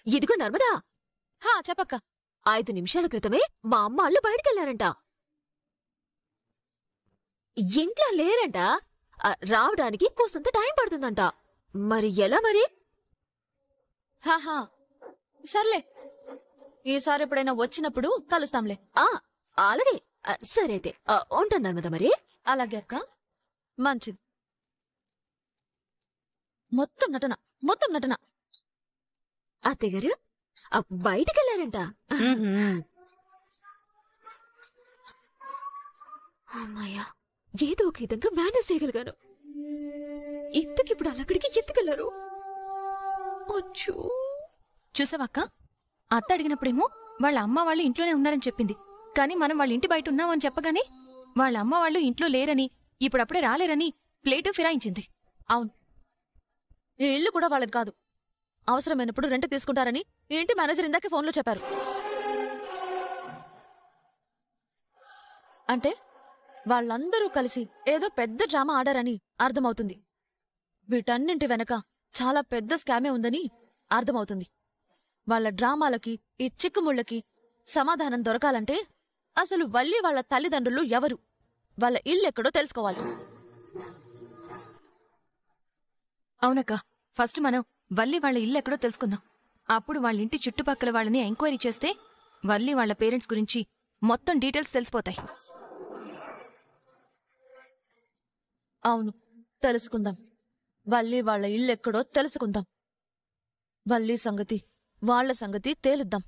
ఇదిగో నర్మదా. చెప్పక్క. 5 నిమిషాల క్రితమే మా అమ్మ వాళ్ళు బయటికెళ్లారంట. ఇంట్లో లేరంట. రావడానికి కోసంత టైం పడుతుందంట. మరి ఎలా మరి? సర్లే, ఈసారి ఎప్పుడైనా వచ్చినప్పుడు కలుస్తాంలే. అలాగే. సరే అయితే ఉంటాను నర్మదా మరి. అలాగే అక్క, మంచిది. మొత్తం నటన. అత్తయ్య గారు బయటికెళ్లారంట. అమ్మాయ్యా, ఏదో ఒక విధంగా మేనేజ్ చేయగలిగాను. ఇంతకిప్పుడు అక్కడికి ఎందుకెళ్లారు? చూసావక్క, అత్త అడిగినప్పుడేమో వాళ్ళ అమ్మ వాళ్ళు ఇంట్లోనే ఉన్నారని చెప్పింది. కానీ మనం వాళ్ళ ఇంటి బయట ఉన్నామని చెప్పగానే వాళ్ళ అమ్మ వాళ్ళు ఇంట్లో లేరని, ఇప్పుడప్పుడే రాలేరని ప్లేటు ఫిరాయించింది. అవును, ఈ ఇల్లు కూడా వాళ్ళది కాదు. అవసరమైనప్పుడు రెంట్ తీసుకుంటారని ఇంటి మేనేజర్ ఇందాకే ఫోన్లో చెప్పారు. అంటే వాళ్ళందరూ కలిసి ఏదో పెద్ద డ్రామా ఆడారని అర్థమవుతుంది. వీటన్నింటి వెనక చాలా పెద్ద స్కామే ఉందని అర్థమవుతుంది. వాళ్ళ డ్రామాలకి, ఈ చిక్కుముళ్ళకి సమాధానం దొరకాలంటే అసలు వల్లి వాళ్ళ తల్లిదండ్రులు ఎవరు, వాళ్ళ ఇల్లెక్కడో తెలుసుకోవాలి. అవునక్క, ఫస్ట్ మనం వల్లి వాళ్ళ ఇల్లు ఎక్కడో తెలుసుకుందాం. అప్పుడు వాళ్ళ ఇంటి చుట్టుపక్కల వాళ్ళని ఎంక్వైరీ చేస్తే వల్లి వాళ్ళ పేరెంట్స్ గురించి మొత్తం డీటెయిల్స్ తెలిసిపోతాయి. అవును, తెలుసుకుందాం. వల్లి వాళ్ళ ఇల్లెక్కడో తెలుసుకుందాం. వల్లి సంగతి, వాళ్ళ సంగతి తేలుద్దాం.